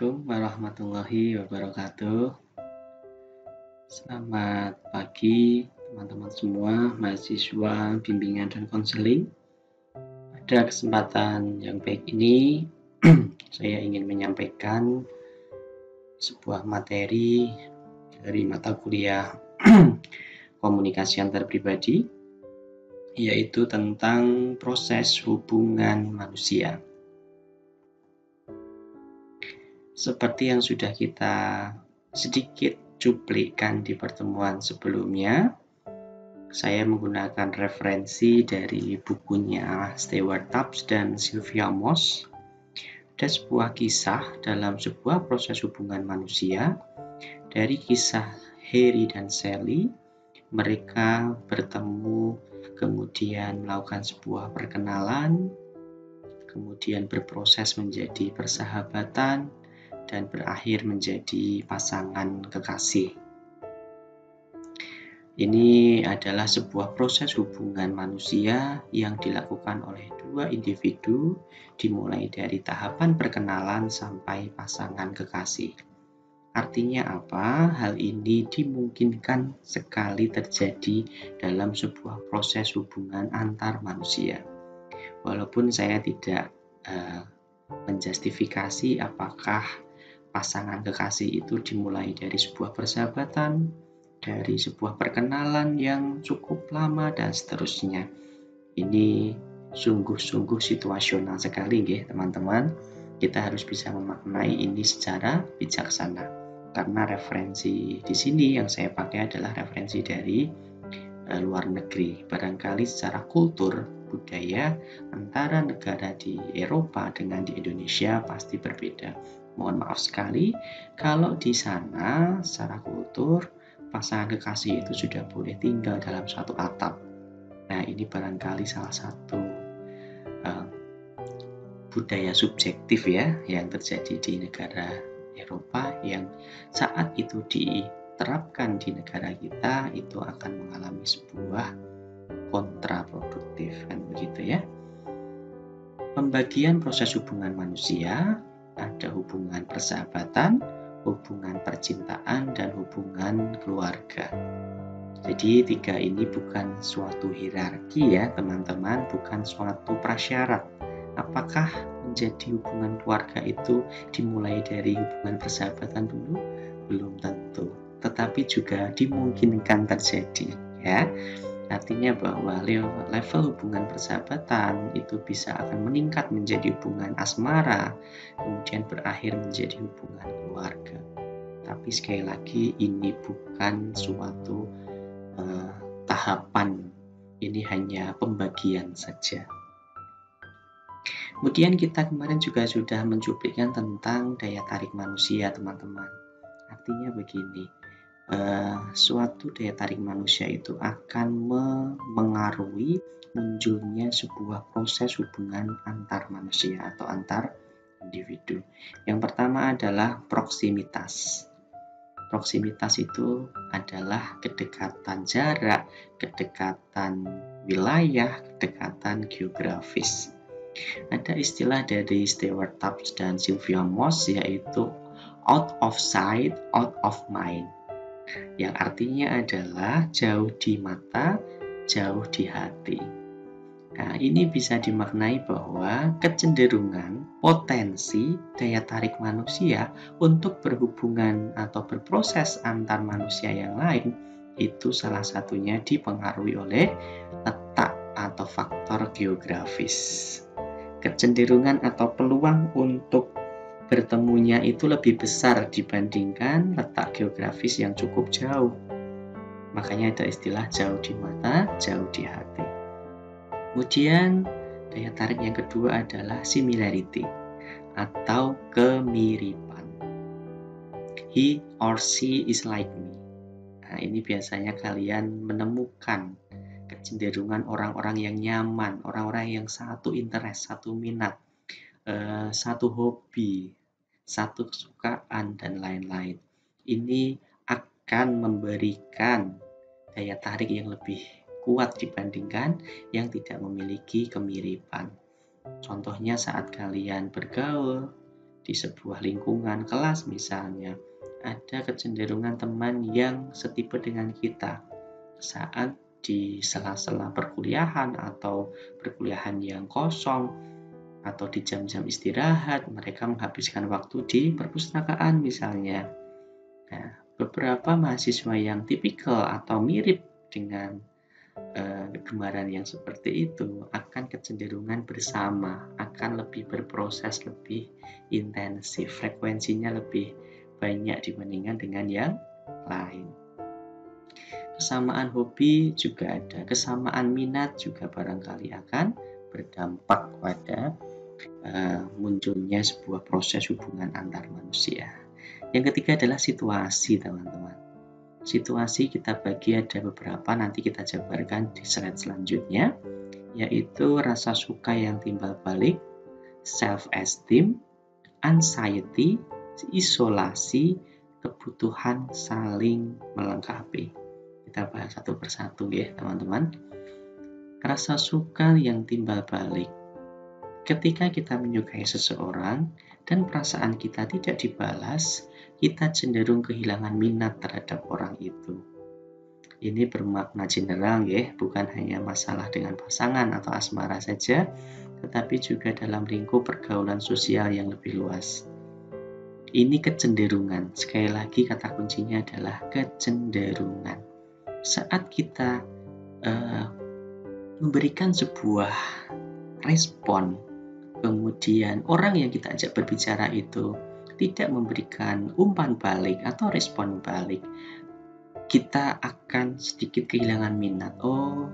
Assalamualaikum warahmatullahi wabarakatuh. Selamat pagi teman-teman semua, mahasiswa bimbingan dan konseling. Pada kesempatan yang baik ini, saya ingin menyampaikan sebuah materi dari mata kuliah komunikasi antar pribadi, yaitu tentang proses hubungan manusia. Seperti yang sudah kita sedikit cuplikan di pertemuan sebelumnya, saya menggunakan referensi dari bukunya Stewart Tubbs dan Sylvia Moss. Ada sebuah kisah dalam sebuah proses hubungan manusia. Dari kisah Harry dan Sally, mereka bertemu, kemudian melakukan sebuah perkenalan, kemudian berproses menjadi persahabatan, dan berakhir menjadi pasangan kekasih. Ini adalah sebuah proses hubungan manusia yang dilakukan oleh dua individu, dimulai dari tahapan perkenalan sampai pasangan kekasih. Artinya apa? Hal ini dimungkinkan sekali terjadi dalam sebuah proses hubungan antar manusia. Walaupun saya tidak menjustifikasi apakah pasangan kekasih itu dimulai dari sebuah persahabatan, dari sebuah perkenalan yang cukup lama, dan seterusnya. Ini sungguh-sungguh situasional sekali, teman-teman. Kita harus bisa memaknai ini secara bijaksana. Karena referensi di sini yang saya pakai adalah referensi dari luar negeri. Barangkali secara kultur, budaya antara negara di Eropa dengan di Indonesia pasti berbeda. Mohon maaf sekali kalau di sana secara kultur pasangan kekasih itu sudah boleh tinggal dalam satu atap. Nah, ini barangkali salah satu budaya subjektif yang terjadi di negara Eropa yang saat itu diterapkan di negara kita itu akan mengalami sebuah kontraproduktif, kan begitu ya. Pembagian proses hubungan manusia ada hubungan persahabatan, hubungan percintaan, dan hubungan keluarga. Jadi tiga ini bukan suatu hierarki teman-teman, bukan suatu prasyarat. Apakah menjadi hubungan keluarga itu dimulai dari hubungan persahabatan dulu? Belum tentu, tetapi juga dimungkinkan terjadi Artinya bahwa level hubungan persahabatan itu bisa akan meningkat menjadi hubungan asmara, kemudian berakhir menjadi hubungan keluarga. Tapi sekali lagi ini bukan suatu tahapan, ini hanya pembagian saja. Kemudian kita kemarin juga sudah mencuplikan tentang daya tarik manusia, teman-teman. Artinya begini, suatu daya tarik manusia itu akan memengaruhi munculnya sebuah proses hubungan antar manusia atau antar individu. Yang pertama adalah proksimitas. Proksimitas itu adalah kedekatan jarak, kedekatan wilayah, kedekatan geografis. Ada istilah dari Stewart Tubbs dan Sylvia Moss, yaitu out of sight, out of mind, yang artinya adalah jauh di mata, jauh di hati. Nah, ini bisa dimaknai bahwa kecenderungan, potensi, daya tarik manusia untuk berhubungan atau berproses antar manusia yang lain itu salah satunya dipengaruhi oleh letak atau faktor geografis. Kecenderungan atau peluang untuk bertemunya itu lebih besar dibandingkan letak geografis yang cukup jauh. Makanya ada istilah jauh di mata, jauh di hati. Kemudian daya tarik yang kedua adalah similarity atau kemiripan. He or she is like me. Nah, ini biasanya kalian menemukan kecenderungan orang-orang yang nyaman, orang-orang yang satu interest, satu minat, satu hobi, satu kesukaan, dan lain-lain. Ini akan memberikan daya tarik yang lebih kuat dibandingkan yang tidak memiliki kemiripan. Contohnya saat kalian bergaul, di sebuah lingkungan kelas misalnya, ada kecenderungan teman yang setipe dengan kita saat di sela-sela perkuliahan atau perkuliahan yang kosong atau di jam-jam istirahat mereka menghabiskan waktu di perpustakaan misalnya. Nah, beberapa mahasiswa yang tipikal atau mirip dengan kegemaran yang seperti itu akan kecenderungan bersama, akan lebih berproses lebih intensif, frekuensinya lebih banyak dibandingkan dengan yang lain. Kesamaan hobi juga ada, kesamaan minat juga barangkali akan berdampak pada munculnya sebuah proses hubungan antar manusia. Yang ketiga adalah situasi, teman-teman. Situasi kita bagi ada beberapa, nanti kita jabarkan di slide selanjutnya, yaitu rasa suka yang timbal balik, self-esteem, anxiety, isolasi, kebutuhan saling melengkapi. Kita bahas satu persatu ya teman-teman. Rasa suka yang timbal balik. Ketika kita menyukai seseorang dan perasaan kita tidak dibalas, kita cenderung kehilangan minat terhadap orang itu. Ini bermakna general ya, bukan hanya masalah dengan pasangan atau asmara saja, tetapi juga dalam lingkup pergaulan sosial yang lebih luas. Ini kecenderungan, sekali lagi kata kuncinya adalah kecenderungan. Saat kita memberikan sebuah respon, kemudian orang yang kita ajak berbicara itu tidak memberikan umpan balik atau respon balik, kita akan sedikit kehilangan minat. Oh,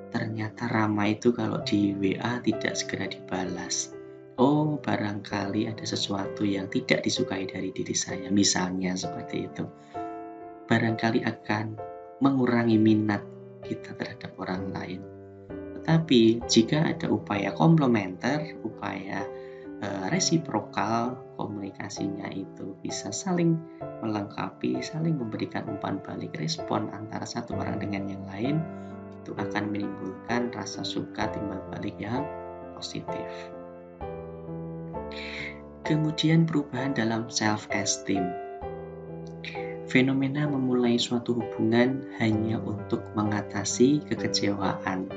ternyata ramai itu kalau di WA tidak segera dibalas. Oh, barangkali ada sesuatu yang tidak disukai dari diri saya, misalnya seperti itu. Barangkali akan mengurangi minat kita terhadap orang lain. Tetapi jika ada upaya komplementer, upaya resiprokal, komunikasinya itu bisa saling melengkapi, saling memberikan umpan balik respon antara satu orang dengan yang lain, itu akan menimbulkan rasa suka timbal balik yang positif. Kemudian perubahan dalam self-esteem. Fenomena memulai suatu hubungan hanya untuk mengatasi kekecewaan.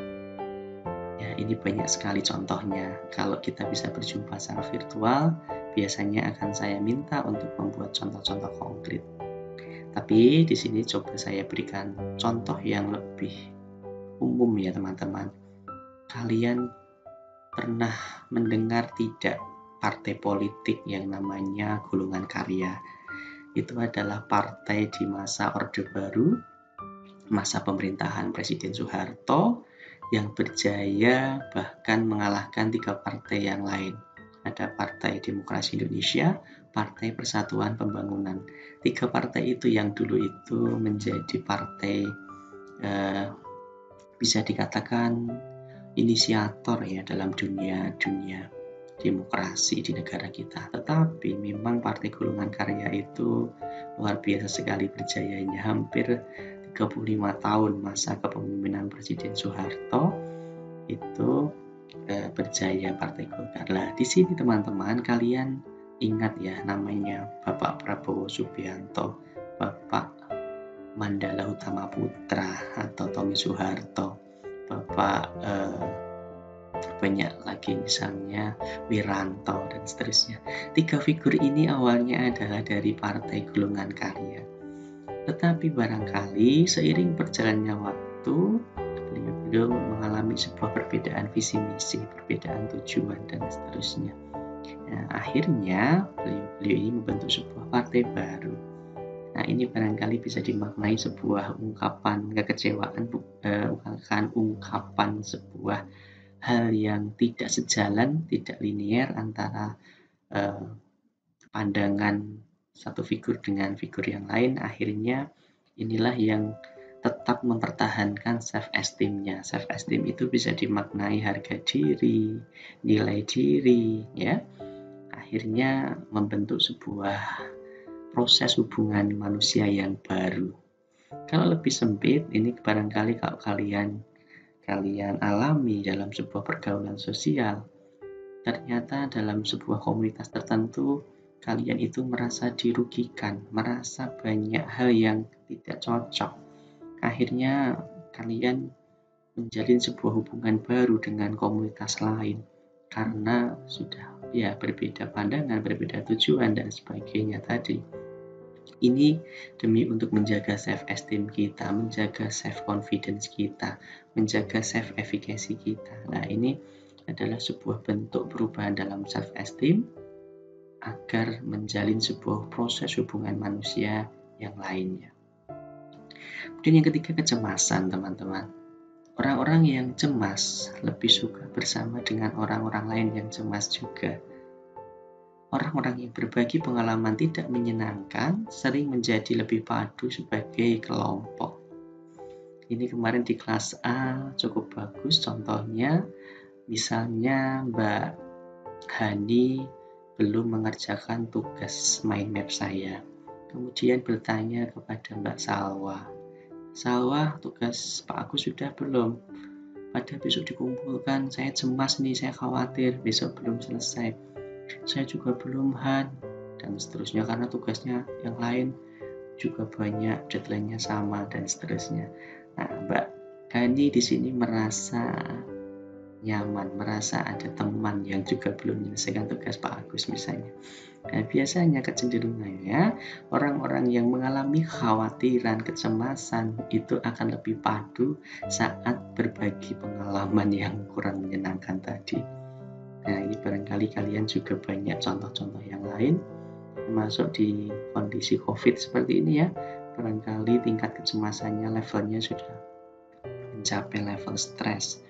Ini banyak sekali contohnya. Kalau kita bisa berjumpa secara virtual, biasanya akan saya minta untuk membuat contoh-contoh konkret. Tapi di sini coba saya berikan contoh yang lebih umum ya teman-teman. Kalian pernah mendengar tidak partai politik yang namanya Golongan Karya? Itu adalah partai di masa Orde Baru, masa pemerintahan Presiden Soeharto, yang berjaya bahkan mengalahkan 3 partai yang lain. Ada Partai Demokrasi Indonesia, Partai Persatuan Pembangunan. 3 partai itu yang dulu itu menjadi partai bisa dikatakan inisiator ya dalam dunia demokrasi di negara kita. Tetapi memang Partai Golongan Karya itu luar biasa sekali berjayanya, hampir 35 tahun masa kepemimpinan Presiden Soeharto itu berjaya Partai Golkar. Lah di sini teman-teman kalian ingat ya namanya Bapak Prabowo Subianto, Bapak Mandala Utama Putra atau Tommy Soeharto, Bapak banyak lagi misalnya Wiranto dan seterusnya. 3 figur ini awalnya adalah dari Partai Golongan Karya. Tetapi barangkali seiring berjalannya waktu, beliau mengalami sebuah perbedaan visi misi, perbedaan tujuan dan seterusnya. Nah, akhirnya beliau ini membentuk sebuah partai baru. Nah, ini barangkali bisa dimaknai sebuah ungkapan kekecewaan, bukan ungkapan sebuah hal yang tidak sejalan, tidak linier antara pandangan satu figur dengan figur yang lain. Akhirnya inilah yang tetap mempertahankan self-esteem-nya. Self-esteem itu bisa dimaknai harga diri, nilai diri, ya. Akhirnya membentuk sebuah proses hubungan manusia yang baru. Kalau lebih sempit, ini barangkali kalau kalian alami dalam sebuah pergaulan sosial, ternyata dalam sebuah komunitas tertentu kalian itu merasa dirugikan, merasa banyak hal yang tidak cocok. Akhirnya kalian menjalin sebuah hubungan baru dengan komunitas lain karena sudah ya berbeda pandangan, berbeda tujuan dan sebagainya tadi. Ini demi untuk menjaga self esteem kita, menjaga self confidence kita, menjaga self efficacy kita. Nah, ini adalah sebuah bentuk perubahan dalam self esteem agar menjalin sebuah proses hubungan manusia yang lainnya. Kemudian yang ketiga, kecemasan, teman-teman. Orang-orang yang cemas lebih suka bersama dengan orang-orang lain yang cemas juga. Orang-orang yang berbagi pengalaman tidak menyenangkan sering menjadi lebih padu sebagai kelompok. Ini kemarin di kelas A cukup bagus contohnya, misalnya Mbak Hani belum mengerjakan tugas mind map saya. Kemudian bertanya kepada Mbak Salwa, Salwa, tugas Pak Agus sudah belum? Pada besok dikumpulkan, saya cemas nih, saya khawatir besok belum selesai. Saya juga belum, Han, dan seterusnya, karena tugasnya yang lain juga banyak, deadline-nya sama dan seterusnya. Nah, Mbak Hani di sini merasa nyaman, merasa ada teman yang juga belum menyelesaikan tugas Pak Agus misalnya. Nah, biasanya kecenderungannya orang-orang yang mengalami kekhawatiran, kecemasan itu akan lebih padu saat berbagi pengalaman yang kurang menyenangkan tadi. Nah, ini barangkali kalian juga banyak contoh-contoh yang lain, termasuk di kondisi COVID seperti ini ya. Barangkali tingkat kecemasannya levelnya sudah mencapai level stres.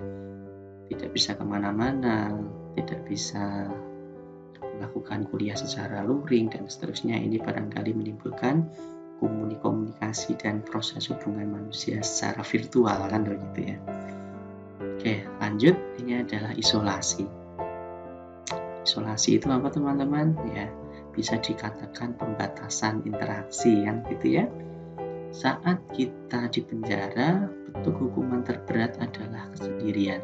Tidak bisa kemana-mana, tidak bisa melakukan kuliah secara luring dan seterusnya. Ini barangkali menimbulkan komunikasi dan proses hubungan manusia secara virtual kan begitu ya. Oke, lanjut. Ini adalah isolasi. Isolasi itu apa teman-teman? Ya, bisa dikatakan pembatasan interaksi kan gitu ya. Saat kita di penjara, bentuk hukuman terberat adalah kesendirian.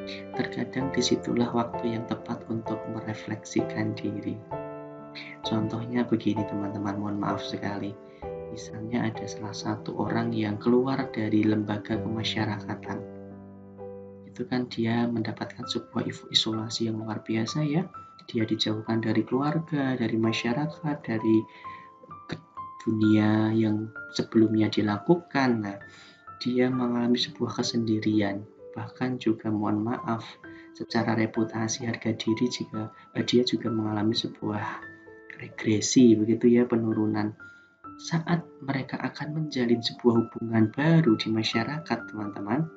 Terkadang disitulah waktu yang tepat untuk merefleksikan diri. Contohnya begini teman-teman, mohon maaf sekali. Misalnya ada salah satu orang yang keluar dari lembaga kemasyarakatan. Itu kan dia mendapatkan sebuah isolasi yang luar biasa ya. Dia dijauhkan dari keluarga, dari masyarakat, dari dunia yang sebelumnya dilakukan. Nah, dia mengalami sebuah kesendirian. Bahkan juga mohon maaf, secara reputasi harga diri dia juga mengalami sebuah regresi begitu ya, penurunan. Saat mereka akan menjalin sebuah hubungan baru di masyarakat, teman-teman,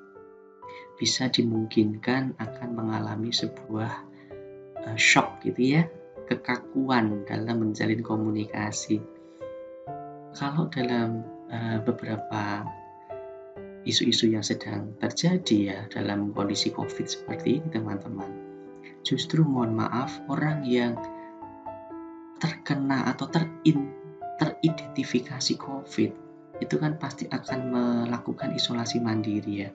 bisa dimungkinkan akan mengalami sebuah shock gitu ya, kekakuan dalam menjalin komunikasi. Kalau dalam beberapa isu-isu yang sedang terjadi ya dalam kondisi COVID seperti ini teman-teman, justru mohon maaf, orang yang terkena atau teridentifikasi COVID itu kan pasti akan melakukan isolasi mandiri ya.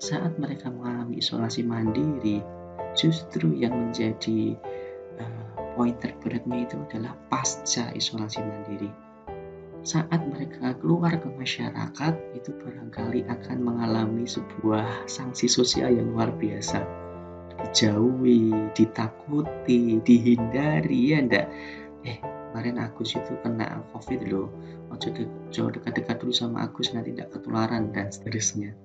Saat mereka mengalami isolasi mandiri, justru yang menjadi poin terberatnya itu adalah pasca isolasi mandiri. Saat mereka keluar ke masyarakat, itu barangkali akan mengalami sebuah sanksi sosial yang luar biasa. Dijauhi, ditakuti, dihindari, ya enggak? Kemarin Agus itu kena COVID loh, jauh dekat-dekat dulu sama Agus, nanti tidak ketularan, dan seterusnya.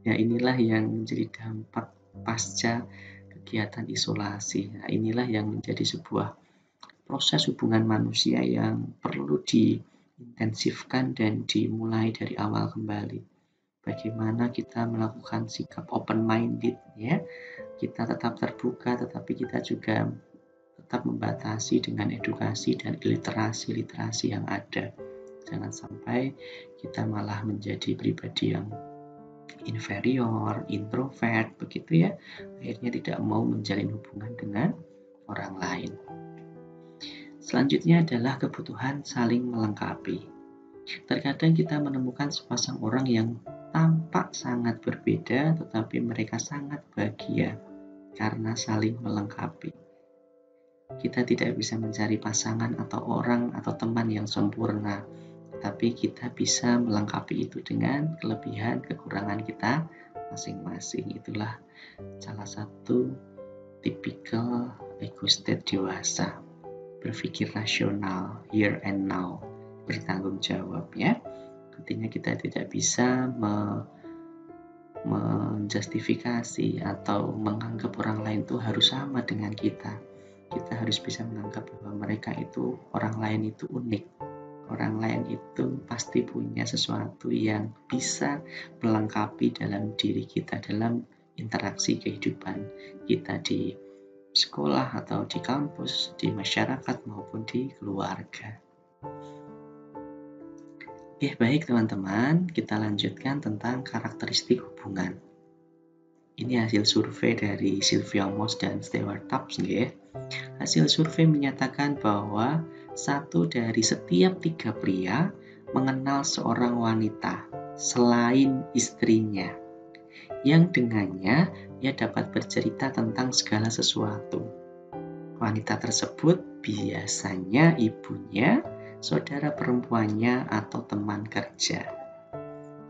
Ya, inilah yang menjadi dampak pasca kegiatan isolasi. Nah, inilah yang menjadi sebuah proses hubungan manusia yang perlu diintensifkan dan dimulai dari awal kembali. Bagaimana kita melakukan sikap open-minded ya. Kita tetap terbuka, tetapi kita juga tetap membatasi dengan edukasi dan literasi yang ada. Jangan sampai kita malah menjadi pribadi yang inferior, introvert, begitu ya. Akhirnya tidak mau menjalin hubungan dengan orang lain. Selanjutnya adalah kebutuhan saling melengkapi. Terkadang kita menemukan sepasang orang yang tampak sangat berbeda, tetapi mereka sangat bahagia karena saling melengkapi. Kita tidak bisa mencari pasangan atau orang atau teman yang sempurna, tapi kita bisa melengkapi itu dengan kelebihan kekurangan kita masing-masing. Itulah salah satu tipikal ego state dewasa. Berpikir rasional, here and now, bertanggung jawab ya. Artinya kita tidak bisa menjustifikasi atau menganggap orang lain itu harus sama dengan kita. Kita harus bisa menganggap bahwa mereka itu, orang lain itu unik. Orang lain itu pasti punya sesuatu yang bisa melengkapi dalam diri kita, dalam interaksi kehidupan kita di sekolah atau di kampus, di masyarakat maupun di keluarga. Oke, baik teman-teman, kita lanjutkan tentang karakteristik hubungan. Ini hasil survei dari Sylvia Moss dan Stewart Tubbs. Hasil survei menyatakan bahwa 1 dari setiap 3 pria mengenal seorang wanita selain istrinya, yang dengannya ia dapat bercerita tentang segala sesuatu. Wanita tersebut biasanya ibunya, saudara perempuannya, atau teman kerja.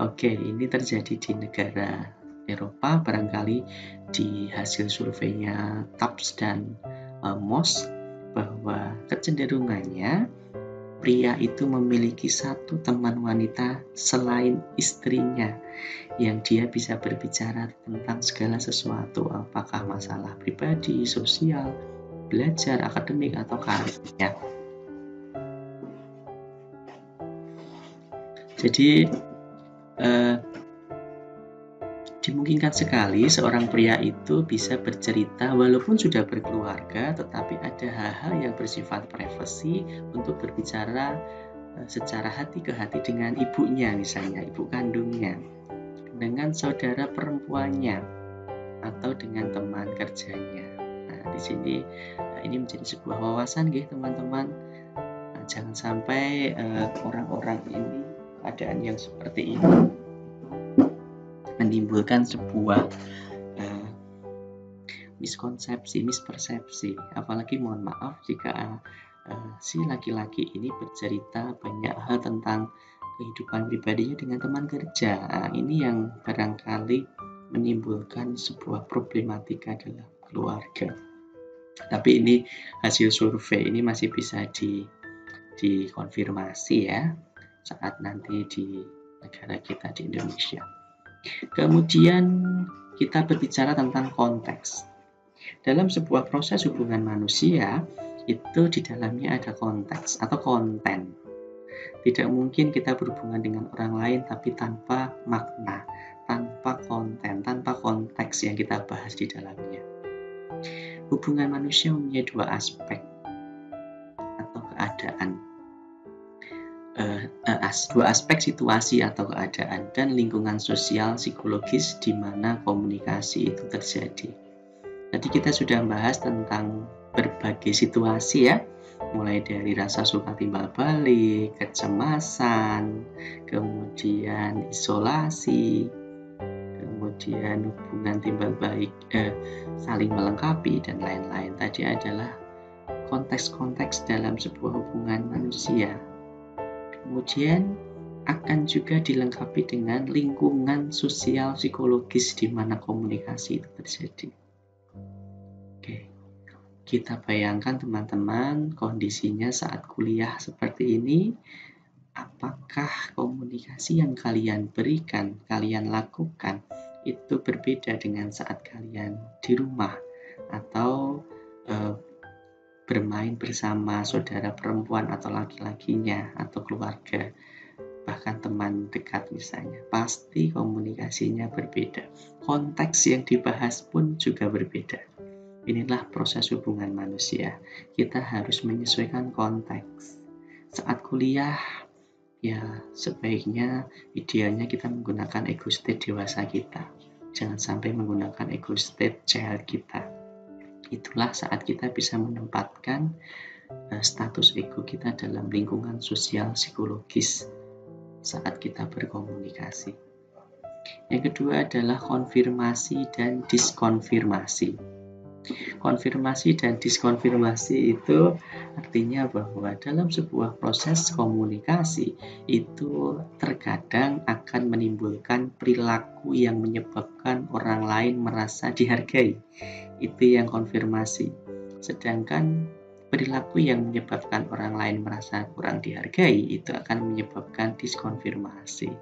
Oke, ini terjadi di negara Eropa, barangkali di hasil surveinya Tubbs dan Moss, bahwa kecenderungannya pria itu memiliki 1 teman wanita selain istrinya, yang dia bisa berbicara tentang segala sesuatu, apakah masalah pribadi, sosial, belajar, akademik, atau karirnya. Jadi dimungkinkan sekali seorang pria itu bisa bercerita walaupun sudah berkeluarga, tetapi ada hal-hal yang bersifat privasi untuk berbicara secara hati ke hati dengan ibunya, misalnya ibu kandungnya, dengan saudara perempuannya, atau dengan teman kerjanya. Nah, di sini ini menjadi sebuah wawasan teman-teman. Jangan sampai orang-orang ini, keadaan yang seperti ini menimbulkan sebuah mispersepsi. Apalagi mohon maaf jika si laki-laki ini bercerita banyak hal tentang kehidupan pribadinya dengan teman kerja. Ini yang barangkali menimbulkan sebuah problematika dalam keluarga. Tapi ini hasil survei, ini masih bisa dikonfirmasi ya saat nanti di negara kita di Indonesia. Kemudian kita berbicara tentang konteks. Dalam sebuah proses hubungan manusia, itu di dalamnya ada konteks atau konten. Tidak mungkin kita berhubungan dengan orang lain tapi tanpa makna, tanpa konten, tanpa konteks yang kita bahas di dalamnya. Hubungan manusia mempunyai 2 aspek atau keadaan. 2 aspek, situasi atau keadaan, dan lingkungan sosial psikologis di mana komunikasi itu terjadi. Tadi kita sudah membahas tentang berbagai situasi ya, mulai dari rasa suka timbal balik, kecemasan, kemudian isolasi, kemudian hubungan timbal balik, saling melengkapi, dan lain-lain. Tadi adalah konteks-konteks dalam sebuah hubungan manusia. Kemudian akan juga dilengkapi dengan lingkungan sosial psikologis di mana komunikasi itu terjadi. Oke, kita bayangkan teman-teman kondisinya saat kuliah seperti ini. Apakah komunikasi yang kalian berikan, kalian lakukan, itu berbeda dengan saat kalian di rumah atau bermain bersama saudara perempuan atau laki-lakinya atau keluarga, bahkan teman dekat misalnya? Pasti komunikasinya berbeda. Konteks yang dibahas pun juga berbeda. Inilah proses hubungan manusia. Kita harus menyesuaikan konteks. Saat kuliah, ya sebaiknya idealnya kita menggunakan ego state dewasa kita. Jangan sampai menggunakan ego state child kita. Itulah saat kita bisa menempatkan status ego kita dalam lingkungan sosial psikologis saat kita berkomunikasi. Yang kedua adalah konfirmasi dan diskonfirmasi. Konfirmasi dan diskonfirmasi itu artinya bahwa dalam sebuah proses komunikasi itu terkadang akan menimbulkan perilaku yang menyebabkan orang lain merasa dihargai. Itu yang konfirmasi. Sedangkan perilaku yang menyebabkan orang lain merasa kurang dihargai itu akan menyebabkan diskonfirmasi.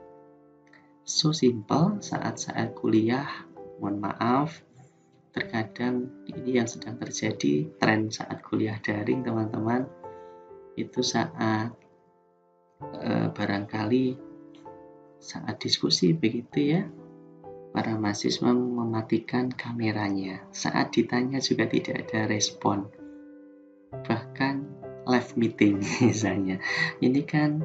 So simple saat kuliah, mohon maaf, terkadang ini yang sedang terjadi tren saat kuliah daring teman-teman, itu saat barangkali saat diskusi begitu ya, para mahasiswa mematikan kameranya, saat ditanya juga tidak ada respon, bahkan live meeting misalnya. Ini kan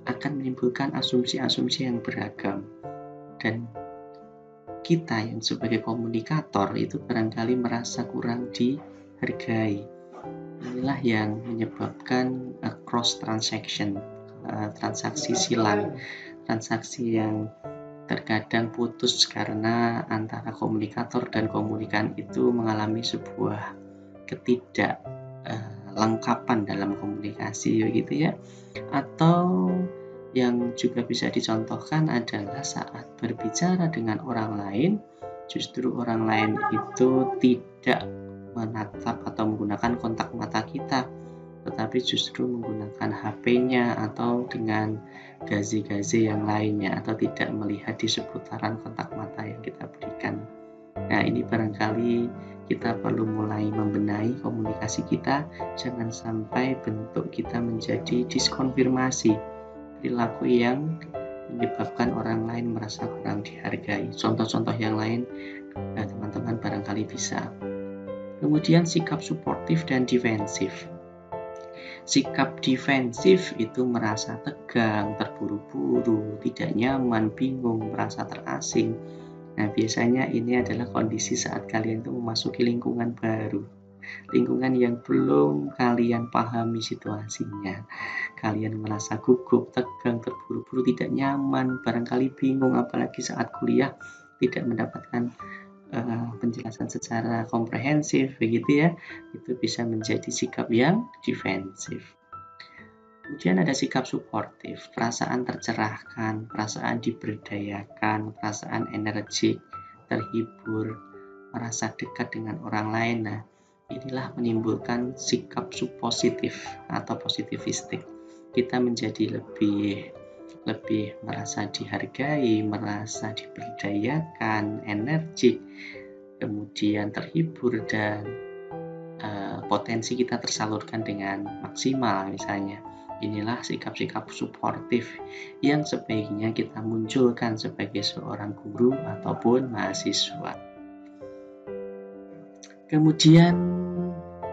akan menimbulkan asumsi-asumsi yang beragam, dan kita yang sebagai komunikator itu barangkali merasa kurang dihargai. Inilah yang menyebabkan cross transaction, transaksi silang, transaksi yang terkadang putus karena antara komunikator dan komunikan itu mengalami sebuah ketidaklengkapan dalam komunikasi begitu ya. Atau yang juga bisa dicontohkan adalah saat berbicara dengan orang lain, justru orang lain itu tidak menatap atau menggunakan kontak mata kita, tetapi justru menggunakan HP-nya atau dengan gazi-gazi yang lainnya, atau tidak melihat di seputaran kontak mata yang kita berikan. Nah, ini barangkali kita perlu mulai membenahi komunikasi kita, jangan sampai bentuk kita menjadi diskonfirmasi, perilaku yang menyebabkan orang lain merasa kurang dihargai. Contoh-contoh yang lain teman-teman barangkali bisa. Kemudian sikap suportif dan defensif. Sikap defensif itu merasa tegang, terburu-buru, tidak nyaman, bingung, merasa terasing. Nah, biasanya ini adalah kondisi saat kalian itu memasuki lingkungan baru, lingkungan yang belum kalian pahami situasinya. Kalian merasa gugup, tegang, terburu-buru, tidak nyaman, barangkali bingung, apalagi saat kuliah tidak mendapatkan penjelasan secara komprehensif begitu ya. Itu bisa menjadi sikap yang defensif. Kemudian ada sikap suportif, perasaan tercerahkan, perasaan diberdayakan, perasaan energik, terhibur, merasa dekat dengan orang lain. Nah, inilah menimbulkan sikap positif atau positivistik. Kita menjadi lebih merasa dihargai, merasa diberdayakan, energik, kemudian terhibur, dan potensi kita tersalurkan dengan maksimal misalnya. Inilah sikap-sikap suportif yang sebaiknya kita munculkan sebagai seorang guru ataupun mahasiswa. Kemudian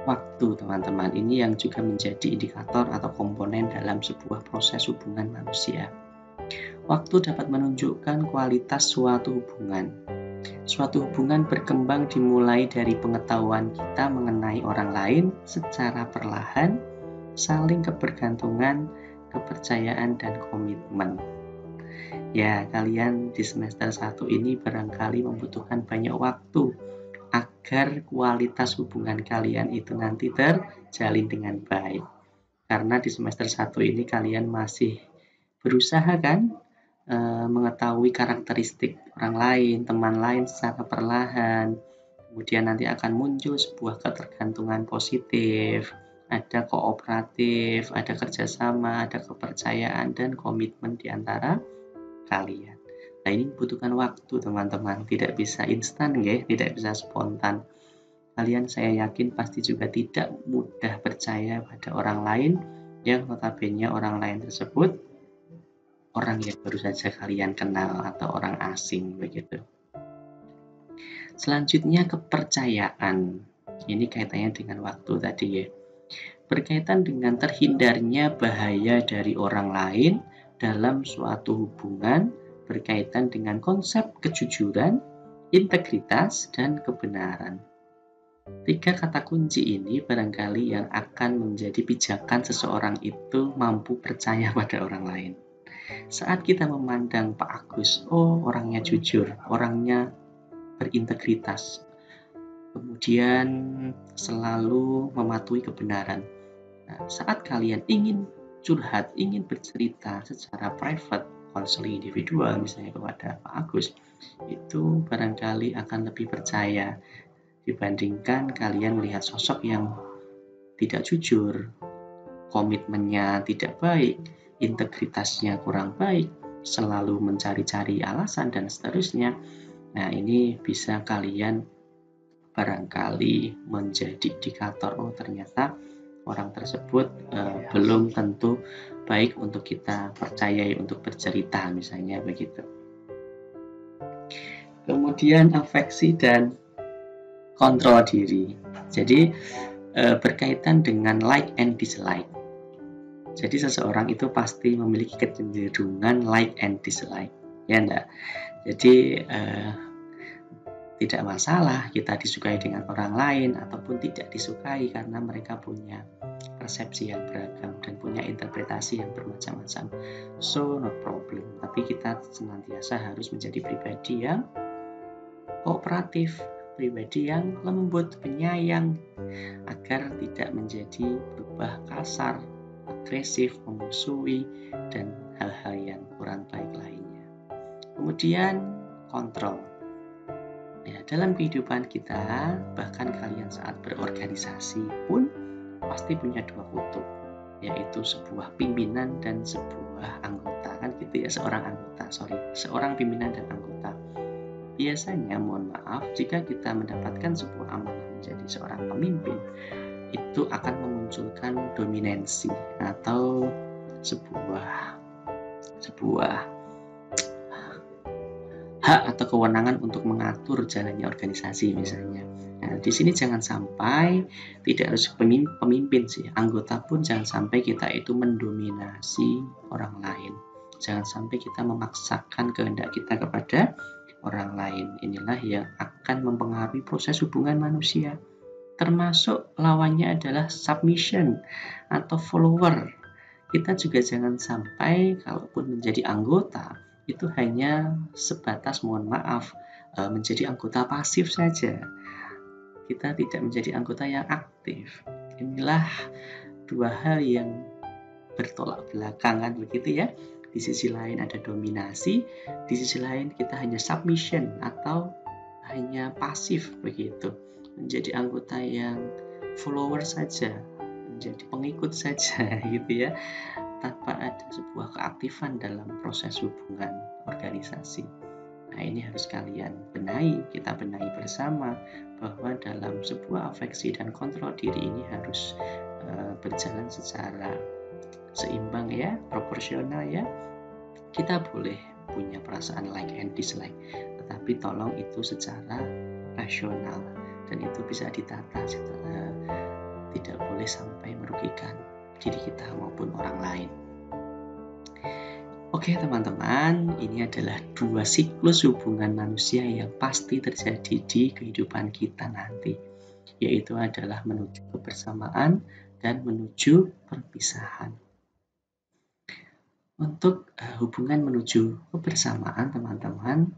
waktu teman-teman, ini yang juga menjadi indikator atau komponen dalam sebuah proses hubungan manusia. Waktu dapat menunjukkan kualitas suatu hubungan. Suatu hubungan berkembang dimulai dari pengetahuan kita mengenai orang lain secara perlahan, saling kebergantungan, kepercayaan, dan komitmen. Ya, kalian di semester 1 ini barangkali membutuhkan banyak waktu agar kualitas hubungan kalian itu nanti terjalin dengan baik. Karena di semester 1 ini kalian masih berusaha kan mengetahui karakteristik orang lain, teman lain secara perlahan. Kemudian nanti akan muncul sebuah ketergantungan positif, ada kooperatif, ada kerjasama, ada kepercayaan, dan komitmen di antara kalian. Nah, ini membutuhkan waktu teman-teman, tidak bisa instan ya, tidak bisa spontan. Kalian saya yakin pasti juga tidak mudah percaya pada orang lain yang notabene orang lain tersebut orang yang baru saja kalian kenal atau orang asing begitu. Selanjutnya kepercayaan. Ini kaitannya dengan waktu tadi ya. Berkaitan dengan terhindarnya bahaya dari orang lain dalam suatu hubungan, berkaitan dengan konsep kejujuran, integritas, dan kebenaran. 3 kata kunci ini barangkali yang akan menjadi pijakan seseorang itu mampu percaya pada orang lain. Saat kita memandang Pak Agus, oh orangnya jujur, orangnya berintegritas, kemudian selalu mematuhi kebenaran. Nah, saat kalian ingin curhat, ingin bercerita secara private, konseling individual misalnya kepada Pak Agus, itu barangkali akan lebih percaya dibandingkan kalian melihat sosok yang tidak jujur, komitmennya tidak baik, integritasnya kurang baik, selalu mencari-cari alasan dan seterusnya. Nah, ini bisa kalian barangkali menjadi indikator, oh ternyata orang tersebut belum tentu baik untuk kita percayai untuk bercerita, misalnya begitu. Kemudian afeksi dan kontrol diri. Jadi berkaitan dengan like and dislike. Jadi seseorang itu pasti memiliki kecenderungan like and dislike, ya enggak? Jadi tidak masalah kita disukai dengan orang lain ataupun tidak disukai, karena mereka punya persepsi yang beragam dan punya interpretasi yang bermacam-macam. So no problem. Tapi kita senantiasa harus menjadi pribadi yang kooperatif, pribadi yang lembut, penyayang, agar tidak menjadi berubah kasar, agresif, memusuhi, dan hal-hal yang kurang baik lainnya. Kemudian kontrol. Ya, dalam kehidupan kita, bahkan kalian saat berorganisasi pun pasti punya dua kutub, yaitu sebuah pimpinan dan sebuah anggota, kan gitu ya, seorang pimpinan dan anggota. Biasanya, mohon maaf, jika kita mendapatkan sebuah amanah menjadi seorang pemimpin, itu akan memunculkan dominansi atau sebuah hak atau kewenangan untuk mengatur jalannya organisasi misalnya. Nah, di sini jangan sampai, tidak harus pemimpin sih, anggota pun jangan sampai kita itu mendominasi orang lain. Jangan sampai kita memaksakan kehendak kita kepada orang lain. Inilah yang akan mempengaruhi proses hubungan manusia. Termasuk lawannya adalah submission atau follower. Kita juga jangan sampai kalaupun menjadi anggota itu hanya sebatas, mohon maaf, menjadi anggota pasif saja. Kita tidak menjadi anggota yang aktif. Inilah dua hal yang bertolak belakang, kan begitu ya. Di sisi lain ada dominasi, di sisi lain kita hanya submission atau hanya pasif begitu. Menjadi anggota yang follower saja, menjadi pengikut saja gitu ya, tanpa ada sebuah keaktifan dalam proses hubungan organisasi. Nah, ini harus kalian benahi, kita benahi bersama, bahwa dalam sebuah afeksi dan kontrol diri ini harus berjalan secara seimbang ya, proporsional ya. Kita boleh punya perasaan like and dislike, tetapi tolong itu secara rasional dan itu bisa ditata, tidak boleh sampai merugikan diri kita maupun orang lain. Oke teman-teman, ini adalah dua siklus hubungan manusia yang pasti terjadi di kehidupan kita nanti, yaitu adalah menuju kebersamaan dan menuju perpisahan. Untuk hubungan menuju kebersamaan teman-teman,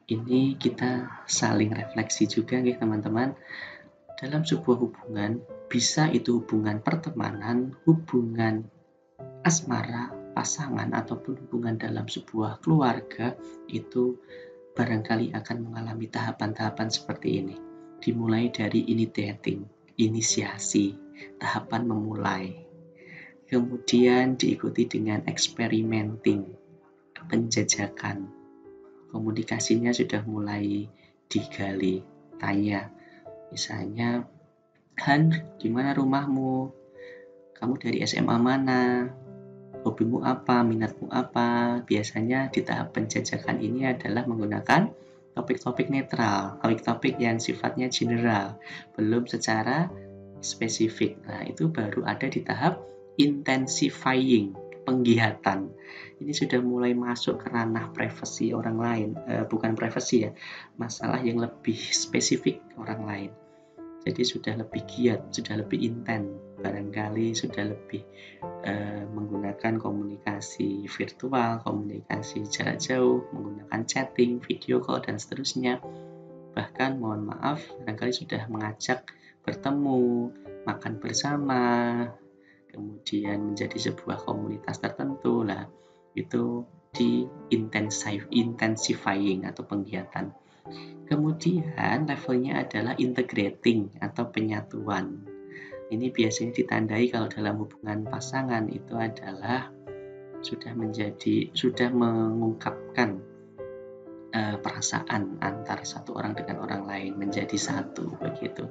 ini kita saling refleksi juga ya teman-teman. Dalam sebuah hubungan, bisa itu hubungan pertemanan, hubungan asmara, pasangan, ataupun hubungan dalam sebuah keluarga, itu barangkali akan mengalami tahapan-tahapan seperti ini. Dimulai dari inisiasi, tahapan memulai. Kemudian diikuti dengan experimenting, penjajakan. Komunikasinya sudah mulai digali, tanya. Misalnya, Han, gimana rumahmu? Kamu dari SMA mana? Hobimu apa? Minatmu apa? Biasanya di tahap penjajakan ini adalah menggunakan topik-topik netral, topik-topik yang sifatnya general, belum secara spesifik. Nah, itu baru ada di tahap intensifying, penggiatan. Ini sudah mulai masuk ke ranah privasi orang lain, bukan privasi ya, masalah yang lebih spesifik orang lain. Jadi sudah lebih giat, sudah lebih intens, barangkali sudah lebih menggunakan komunikasi virtual, komunikasi jarak jauh, menggunakan chatting, video call, dan seterusnya. Bahkan mohon maaf, barangkali sudah mengajak bertemu, makan bersama, kemudian menjadi sebuah komunitas tertentu lah, itu di intensifying atau penggiatan. Kemudian levelnya adalah integrating atau penyatuan. Ini biasanya ditandai kalau dalam hubungan pasangan itu adalah sudah mengungkapkan perasaan antar satu orang dengan orang lain menjadi satu begitu.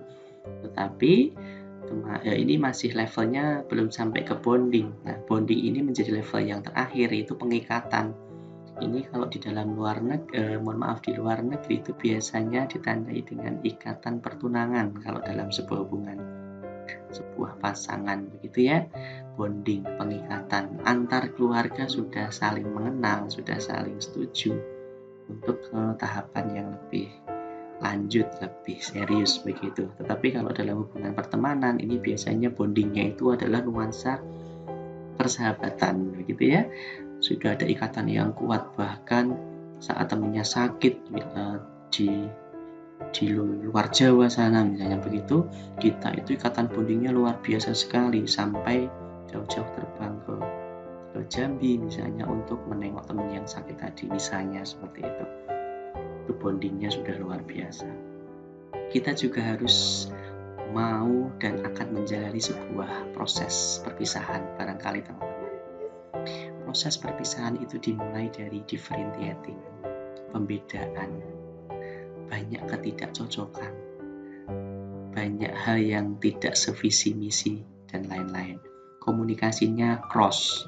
Tetapi ini masih levelnya belum sampai ke bonding. Nah, bonding ini menjadi level yang terakhir, yaitu pengikatan. Ini kalau di dalam di luar negeri itu biasanya ditandai dengan ikatan pertunangan kalau dalam sebuah hubungan, sebuah pasangan begitu ya. Bonding, pengikatan antar keluarga sudah saling mengenal, sudah saling setuju untuk ke tahapan yang lebih lanjut, lebih serius begitu. Tetapi kalau dalam hubungan pertemanan ini biasanya bondingnya itu adalah nuansa persahabatan begitu ya. Sudah ada ikatan yang kuat, bahkan saat temannya sakit di luar Jawa sana misalnya begitu, kita itu ikatan bondingnya luar biasa sekali, sampai jauh-jauh terbang ke Jambi misalnya untuk menengok teman yang sakit tadi misalnya, seperti itu bondingnya sudah luar biasa. Kita juga harus mau dan akan menjalani sebuah proses perpisahan barangkali teman-teman. Proses perpisahan itu dimulai dari differentiating, pembedaan, banyak ketidakcocokan, banyak hal yang tidak sevisi misi, dan lain-lain. Komunikasinya cross,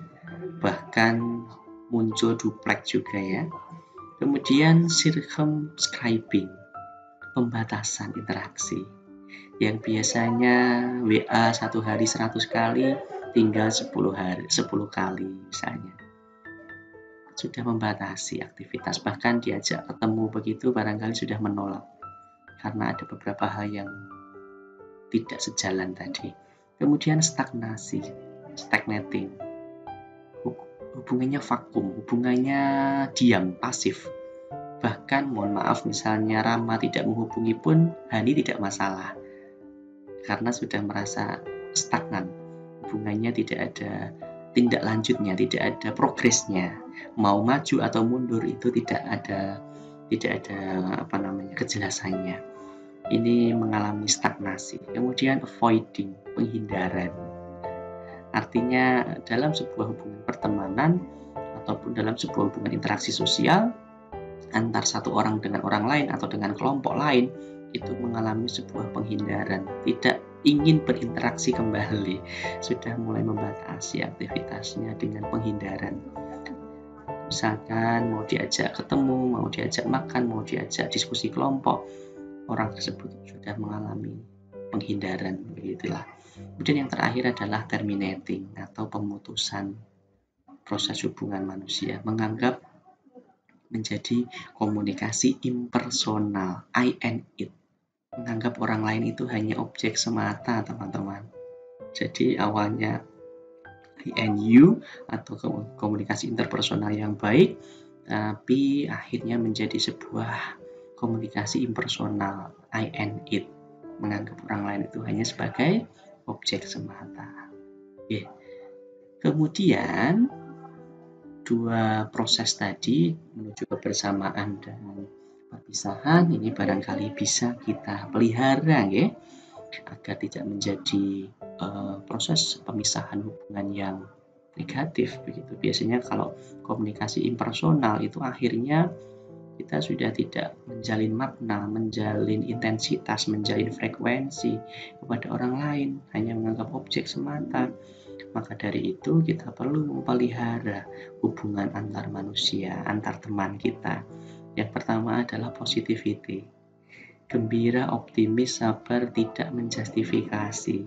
bahkan muncul duplek juga ya. Kemudian circumscribing, pembatasan interaksi, yang biasanya WA satu hari 100 kali, tinggal 10 kali misalnya. Sudah membatasi aktivitas, bahkan diajak ketemu begitu barangkali sudah menolak karena ada beberapa hal yang tidak sejalan tadi. Kemudian stagnating, hubungannya vakum, hubungannya diam, pasif. Bahkan mohon maaf, misalnya Rama tidak menghubungi pun Hani tidak masalah, karena sudah merasa stagnan, hubungannya tidak ada tindak lanjutnya, tidak ada progresnya, mau maju atau mundur itu tidak ada kejelasannya. Ini mengalami stagnasi. Kemudian avoiding, penghindaran. Artinya dalam sebuah hubungan pertemanan ataupun dalam sebuah hubungan interaksi sosial antar satu orang dengan orang lain atau dengan kelompok lain, itu mengalami sebuah penghindaran, tidak ingin berinteraksi kembali, sudah mulai membatasi aktivitasnya dengan penghindaran. Misalkan mau diajak ketemu, mau diajak makan, mau diajak diskusi kelompok, orang tersebut sudah mengalami penghindaran, begitulah. Kemudian yang terakhir adalah terminating atau pemutusan proses hubungan manusia, menganggap menjadi komunikasi impersonal, I and it. Menganggap orang lain itu hanya objek semata, teman-teman. Jadi awalnya I and you atau komunikasi interpersonal yang baik, tapi akhirnya menjadi sebuah komunikasi impersonal, I and it. Menganggap orang lain itu hanya sebagai objek semata. Kemudian dua proses tadi menuju kebersamaan dan perpisahan ini barangkali bisa kita pelihara ya, agar tidak menjadi proses pemisahan hubungan yang negatif begitu. Biasanya kalau komunikasi impersonal itu akhirnya kita sudah tidak menjalin makna, menjalin intensitas, menjalin frekuensi kepada orang lain, hanya menganggap objek semata. Maka dari itu kita perlu memelihara hubungan antar manusia, antar teman kita. Yang pertama adalah positivity. Gembira, optimis, sabar, tidak menjustifikasi.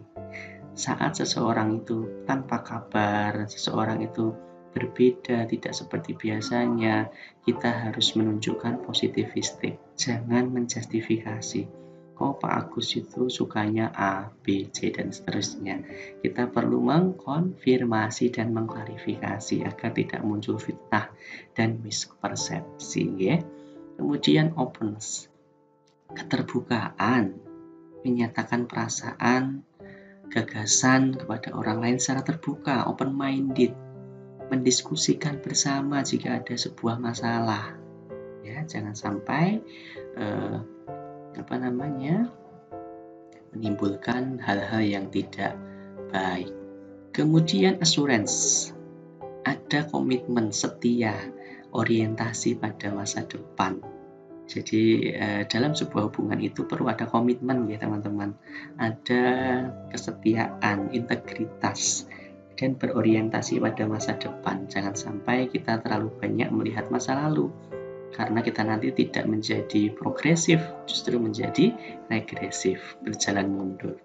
Saat seseorang itu tanpa kabar, seseorang itu berbeda, tidak seperti biasanya, kita harus menunjukkan positivistik. Jangan menjustifikasi. Oh, Pak Agus itu sukanya A, B, C, dan seterusnya. Kita perlu mengkonfirmasi dan mengklarifikasi agar tidak muncul fitnah dan mispersepsi. Ya. Kemudian openness. keterbukaan, menyatakan perasaan, gagasan kepada orang lain secara terbuka, open minded, mendiskusikan bersama jika ada sebuah masalah. Ya, jangan sampai menimbulkan hal-hal yang tidak baik. Kemudian assurance, ada komitmen setia, orientasi pada masa depan. Jadi dalam sebuah hubungan itu perlu ada komitmen ya teman-teman, ada kesetiaan, integritas, dan berorientasi pada masa depan. Jangan sampai kita terlalu banyak melihat masa lalu, karena kita nanti tidak menjadi progresif, justru menjadi regresif, berjalan mundur.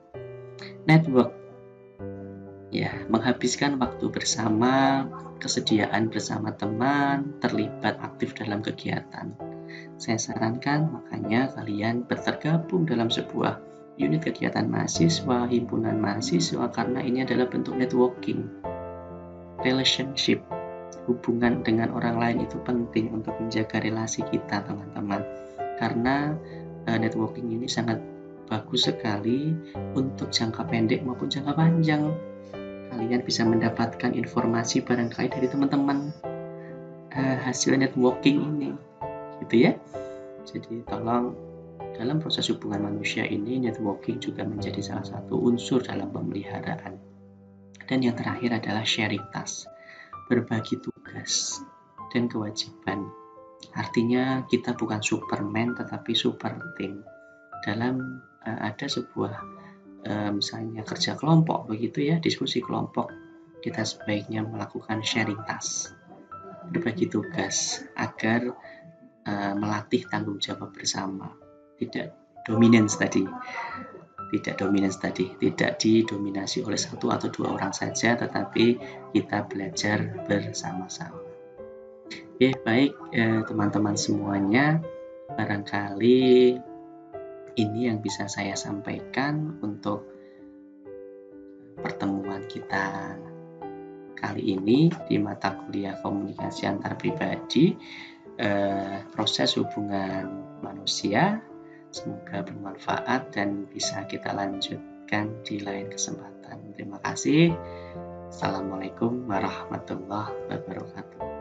Network, ya, menghabiskan waktu bersama, kesediaan bersama teman, terlibat aktif dalam kegiatan. Saya sarankan makanya kalian bertergabung dalam sebuah unit kegiatan mahasiswa, himpunan mahasiswa, karena ini adalah bentuk networking. Relationship, hubungan dengan orang lain itu penting untuk menjaga relasi kita, teman-teman. Karena networking ini sangat bagus sekali untuk jangka pendek maupun jangka panjang. Kalian bisa mendapatkan informasi barangkali dari teman-teman hasil networking ini, gitu ya. Jadi tolong, dalam proses hubungan manusia ini networking juga menjadi salah satu unsur dalam pemeliharaan. Dan yang terakhir adalah sharing task, berbagi tugas dan kewajiban. Artinya kita bukan Superman tetapi super team. Dalam ada sebuah misalnya kerja kelompok begitu ya, diskusi kelompok, kita sebaiknya melakukan sharing task, berbagi tugas agar melatih tanggung jawab bersama, tidak dominance tadi, tidak didominasi oleh satu atau dua orang saja, tetapi kita belajar bersama-sama. Oke, baik teman-teman semuanya, barangkali ini yang bisa saya sampaikan untuk pertemuan kita kali ini di mata kuliah komunikasi antar pribadi, proses hubungan manusia. Semoga bermanfaat dan bisa kita lanjutkan di lain kesempatan. Terima kasih. Assalamualaikum warahmatullahi wabarakatuh.